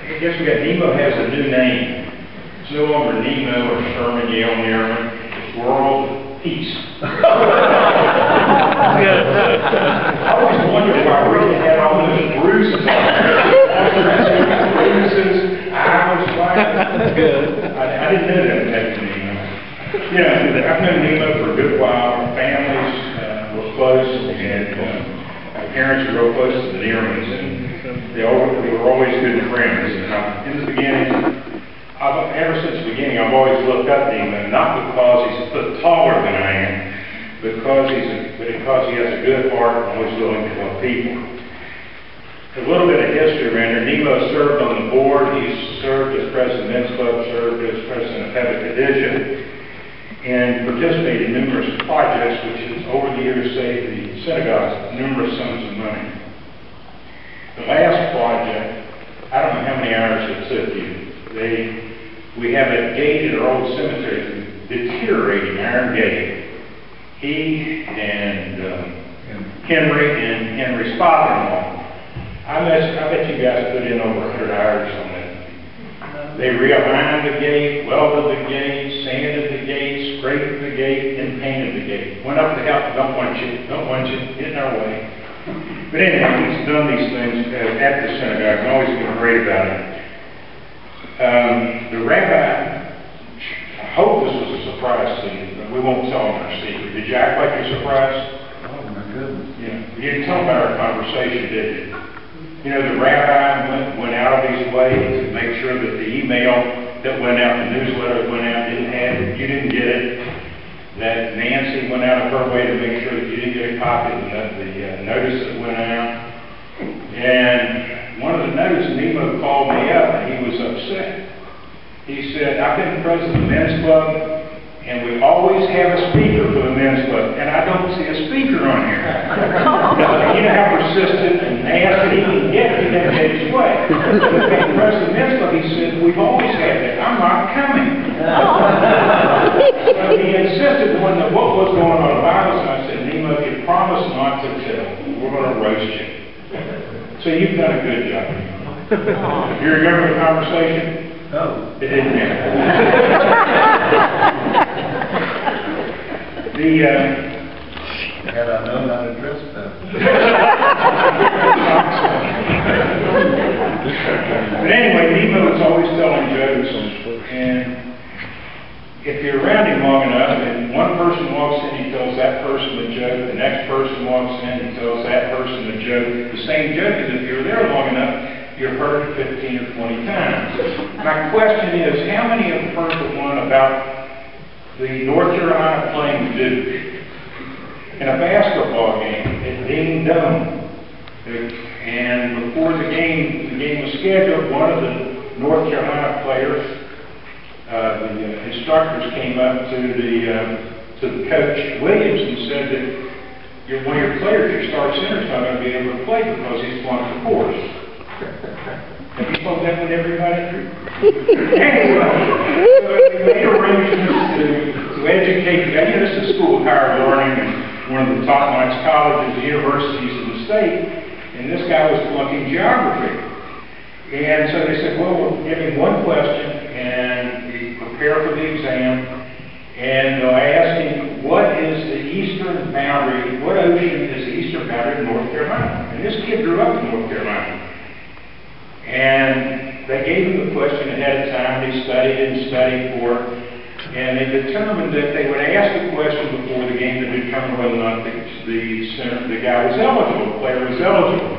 I guess we got Nemo has a new name. It's no longer Nemo or Sherman, Yale, Nearman. It's World Peace. I always wondered why we had all those bruises on bruises, I was like, good. I didn't know that was Nemo. Yeah, I've known Nemo for a good while. Our families were close, and my parents were real close to the Nearmans, and they were always good friends. And in the beginning, ever since the beginning, I've always looked up to Nemo, not because he's a foot taller than I am, because he has a good heart and always willing to help people. A little bit of history around here. Nemo served on the board. He served as president of the men's club, served as president of Hebet Kadisha, and participated in numerous projects which has over the years saved the synagogue numerous sums of money. The last project, I don't know how many hours it took you. We have a gate in our old cemetery, deteriorating iron gate. He and Henry's father-in-law. I bet you guys put in over 100 hours on that. They realigned the gate, welded the gate, sanded the gate, scraped the gate, and painted the gate. Went up to help. Don't want you, get in our way. But anyway, he's done these things at the synagogue and always been great about it. The rabbi, I hope this was a surprise to you, but we won't tell him our secret. Did you act like you're surprised? Oh my goodness. Yeah. You didn't tell him about our conversation, did you? You know, the rabbi went out of his way to make sure that the email that went out, the newsletter that went out, you didn't get it. That Nancy went out of her way to make sure that you didn't get a copy of the notice that went out. And one of the notices, Nemo called me up and he was upset. He said, I've been president of the men's club, and we always have a speaker for the men's club, and I don't see a speaker on here. You know how persistent and nasty he can get if he doesn't get his way. Being president of the men's club, he said, we've always had that. I'm not coming. So he insisted when what was going on in the Bible, so I said, Nemo, if you promise not to tell, we're going to roast you. So you've done a good job. You remember the conversation? No. It didn't matter. Had I known how to dress that. But anyway, Nemo is always telling jokes, and if you're around him long enough, and one person walks in, he tells that person a joke, the next person walks in, he tells that person a joke, the same joke, and if you're there long enough, you've heard it 15 or 20 times. My question is, how many have heard the one about the North Carolina playing Duke in a basketball game at Dean Dome? And before the game was scheduled, one of the North Carolina players, the instructors came up to the coach Williams and said that one of your players, your star center, is not going to be able to play because he's flunked the course. Have you told that with everybody? Anyway, we made arrangements to educate. I know this is school of higher learning and one of the top-notch colleges and universities in the state, and this guy was flunking geography. And so they said, well, we'll give him one question and prepare for the exam, and they'll ask him, what is the eastern boundary, what ocean is the eastern boundary of North Carolina? And this kid grew up in North Carolina. And they gave him the question ahead of time. He studied and studied for it. And they determined that they would ask the question before the game to determine whether or not the guy was eligible, the player was eligible.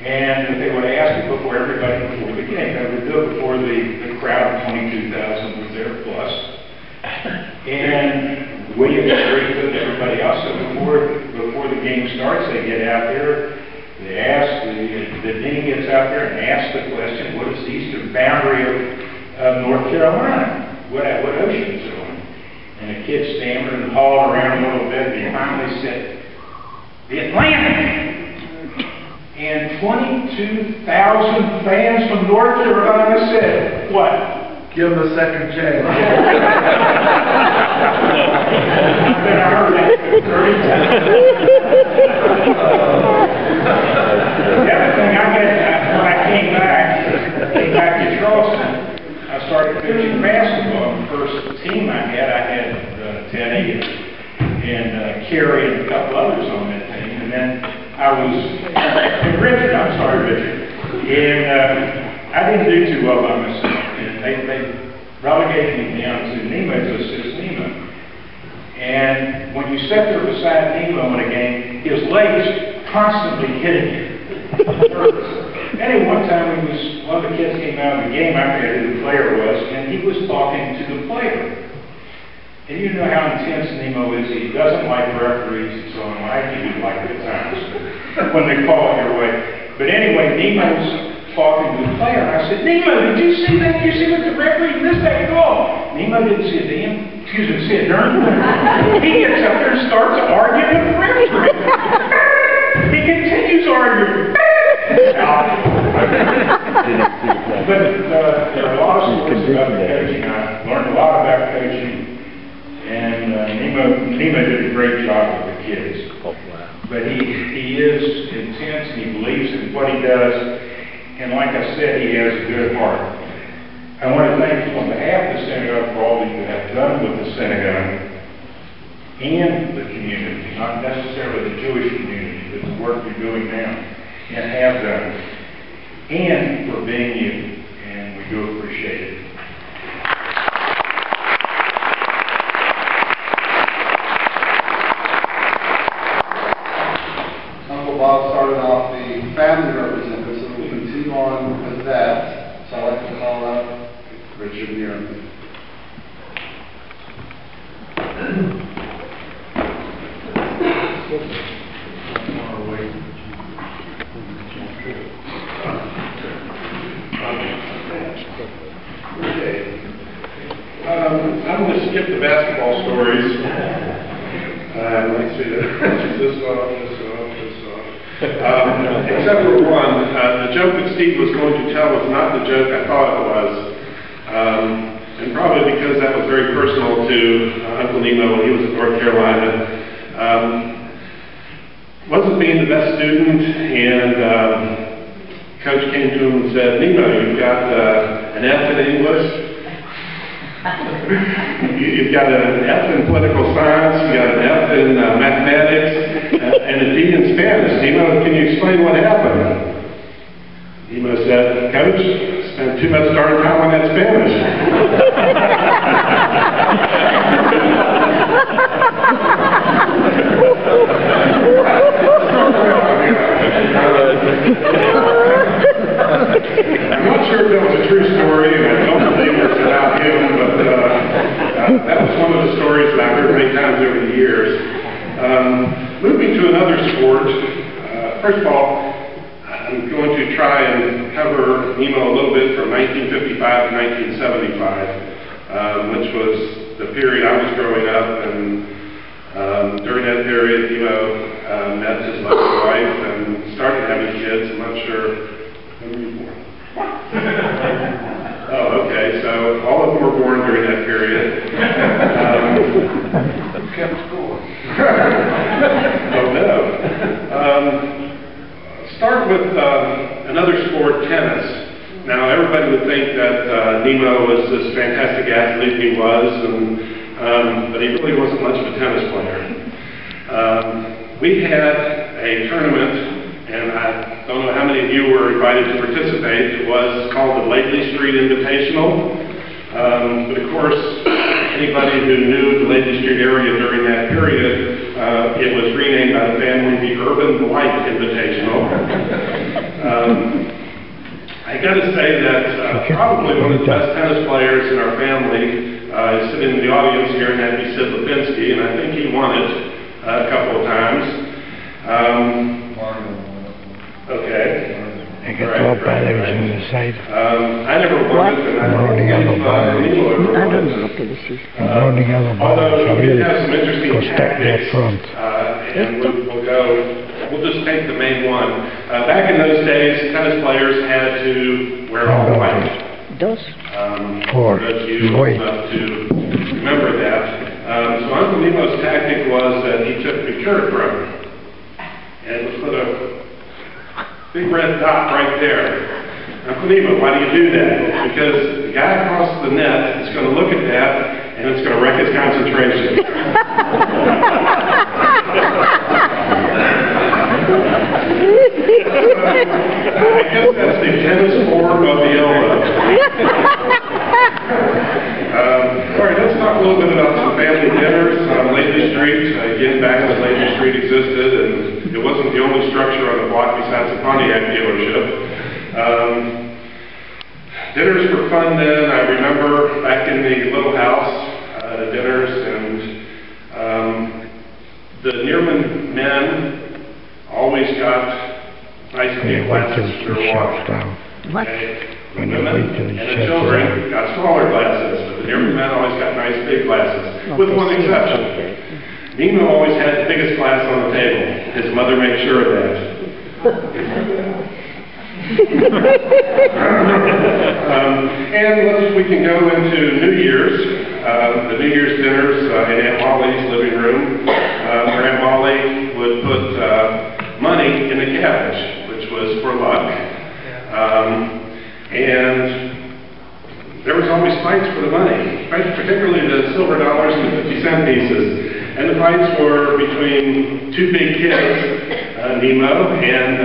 And that they would ask it before everybody before the game. They would do it before the crowd of 22,000 was there plus. And Williams agreed with everybody else. So before the game starts, they get out there. They ask, the dean gets out there and asks the question, what is the eastern boundary of North Carolina? What ocean is it on? And the kid stammered and hauled around a little bit, and he finally said, the Atlantic. And 22,000 fans from North Carolina said, what? Give him a second chance. I heard that 30 times. The other thing I get when I came back, Kerry and a couple others on that team, and then and Richard, I'm sorry, Richard, and I didn't do too well by myself, and they relegated me down to Nemo to assist Nemo. And when you sat there beside Nemo in a game, his legs constantly hitting you. Anyway, one time one of the kids came out of the game, I forget who the player was, and he was talking to the player. And you know how intense Nemo is. He doesn't like referees and so on. I think he'd like it at times when they call it your way. But anyway, Nemo's talking to the player, and I said, Nemo, did you see that? Did you see what the referee missed that call? Nemo didn't see a darn thing. He gets up there and starts arguing with the referee. He continues arguing. But there are a lot of stories about the coaching. I learned a lot about coaching. And Nemo did a great job with the kids. Oh, wow. But he is intense, and he believes in what he does. And like I said, he has a good heart. I want to thank you on behalf of the synagogue for all that you have done with the synagogue and the community, not necessarily the Jewish community, but the work you're doing now and have done, and for being you. And we do appreciate it. Bob started off the family representative, so we'll continue on with that. So I'd like to call up Richard Nearman. I'm going to skip the basketball stories. Let's see, this off. Except for one, the joke that Steve was going to tell was not the joke I thought it was. And probably because that was very personal to Uncle Nemo when he was in North Carolina. Wasn't being the best student, and Coach came to him and said, Nemo, you've got an F in English, you've got an F in political science, you've got an F in mathematics, and a D in Spanish. Nemo, can you explain what happened? Nemo said, Coach, spent too much darn time on that Spanish. I'm not sure if that was a true story, and I don't believe it's about him, but that was one of the stories that I've heard many times over the years. Moving to another sport, first of all, I'm going to try and cover Nemo a little bit from 1955 to 1975, which was the period I was growing up, and during that period, Nemo met his lovely wife and started having kids. I'm not sure when were you born? Oh, okay, so all of them were born during that period. Kept score. Oh, no. Start with another sport, tennis. Now, everybody would think that Nemo was this fantastic athlete he was, but he really wasn't much of a tennis player. We had a tournament, and I don't know how many of you were invited to participate. It was called the Lately Street Invitational. But of course, anybody who knew the Lately Street area during that period, it was renamed by the family the Urban Light Invitational. I got to say that probably one of the best tennis players in our family is sitting in the audience here, and that'd be Sid Lipinski, and I think he won it a couple of times. Okay. I got 12 batteries on the side. I never won it, and I don't think I don't know. Running out of Although we did have some interesting go stack that tactics, front. and we'll just take the main one. Back in those days, tennis players had to wear all white. Dos. Or those of you old white. enough to remember that. So Uncle Nemo's tactic was that he took the shirt from and would put a big red dot right there. Uncle Nemo, why do you do that? Because the guy across the net is going to look at that, and it's going to wreck his concentration. Street existed, and it wasn't the only structure on the block besides the Pontiac dealership. Dinners were fun then. I remember back in the little house, dinners, and the Nearman men always got nice big glasses for their water. What? The women and the children got smaller glasses, but the Nearman men always got nice big glasses, with one exception. Nemo always had the biggest glass on the table. His mother made sure of that. And we can go into New Year's, the New Year's dinners in Aunt Molly's living room, where Aunt Molly would put money in the cabbage, which was for luck. And there was always fights for the money, particularly the silver dollars and the 50-cent pieces. And the fights were between two big kids, Nemo and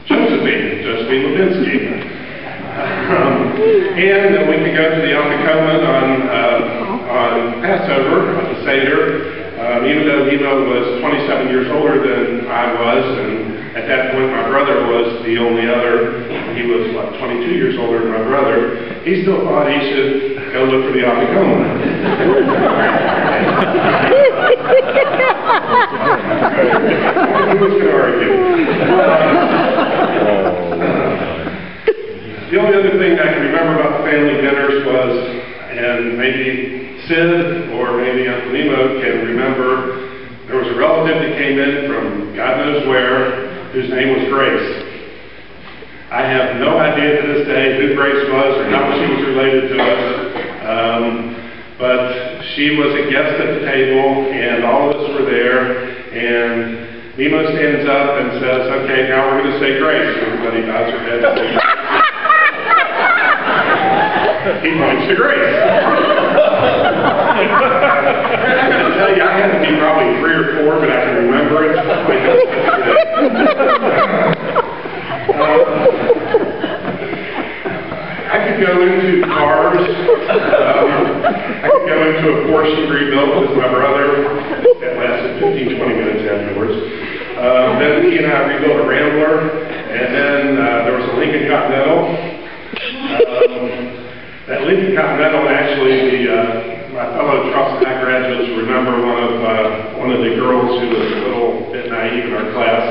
Josephine Levinsky. And we could go to the Afikoman on Passover, at the Seder. Even though Nemo was 27 years older than I was, and at that point my brother was the only other, he was like 22 years older than my brother, he still thought he should go look for the Afikoman. Who was going to argue? The only other thing I can remember about the family dinners was, and maybe Sid or maybe Uncle Nemo can remember, there was a relative that came in from God knows where, whose name was Grace. I have no idea to this day who Grace was or how she was related to us, but she was a guest at the table, and all of us were there, and Nemo stands up and says, okay, now we're going to say grace. Everybody bows their head and says grace. He points to grace. I got to tell you, I had to be probably 3 or 4, but I can remember it. I could go into cars. I could go into a Porsche rebuilt with my brother. That lasted 15, 20 minutes afterwards. Then he and I rebuilt a Rambler, and then there was a Lincoln Continental. That Lincoln Continental, actually, my fellow Charleston High graduates remember one of the girls who was a little bit naive in our class.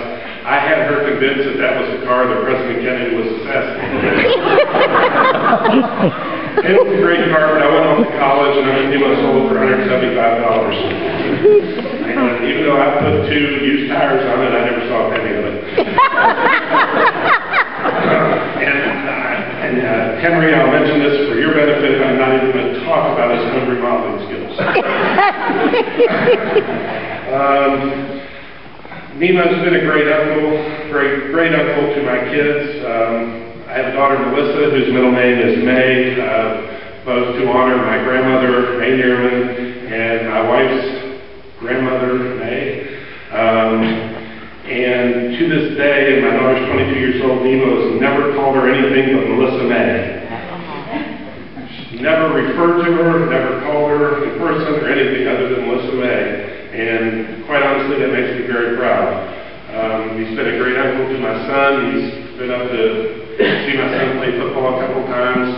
I had her convinced that that was the car that President Kennedy was assassinated in. It was a great car, but I went off to college and I sold it for $175. And even though I put 2 used tires on it, I never saw a penny of it. Henry, I'll mention this for your benefit. I'm not even going to talk about his home remodeling skills. Nemo's been a great uncle, great uncle to my kids. I have a daughter, Melissa, whose middle name is May, both to honor my grandmother, May Nearman, and my wife's grandmother, May. And to this day, my daughter's 22 years old, Nemo has never called her anything but Melissa May. Never referred to her, never called her in person or anything other than Melissa May. And quite honestly, that makes me very proud. He's been a great uncle to my son. He's been up to see my son play football a couple times.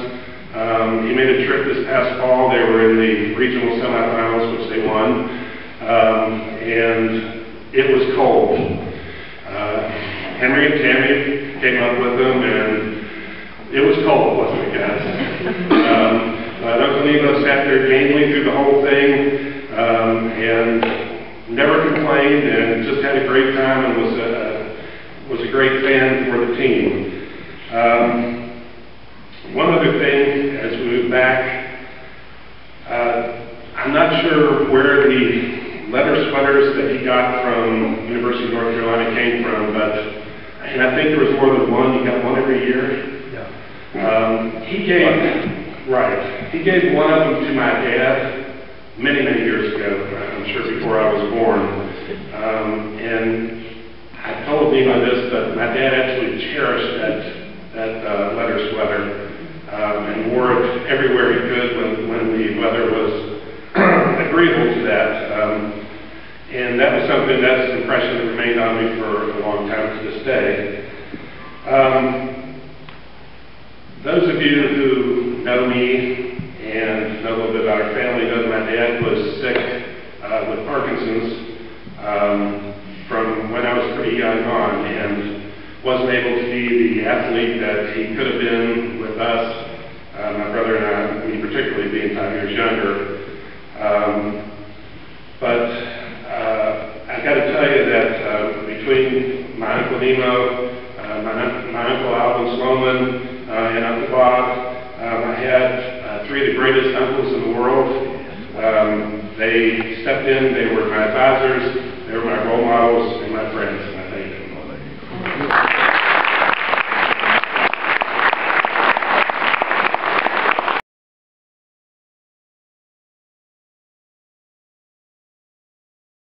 He made a trip this past fall. They were in the regional semifinals, which they won. And it was cold. Henry and Tammy came up with them, and it was cold, wasn't it, guys? Uncle Nemo sat there gamely through the whole thing, and never complained, and just had a great time, and was a great fan for the team. One other thing, as we move back, I'm not sure where the leather sweaters that he got from University of North Carolina came from, and I think there was more than one. He got one every year. Yeah. He gave one of them to my dad many years ago. I'm sure before I was born. And I told Nemo this, but my dad actually cherished that leather sweater and wore it everywhere he could when the weather was agreeable to that. And that was something, that's an impression that remained on me for a long time to this day. Those of you who know me and know a little bit about our family know that my dad was sick with Parkinson's from when I was pretty young on, and wasn't able to be the athlete that he could have been with us, my brother and I, me particularly being 5 years younger. But I've got to tell you that between my Uncle Nemo, my Uncle Alvin Sloman, and Uncle Bob, I had three of the greatest uncles in the world. They stepped in, they were my advisors,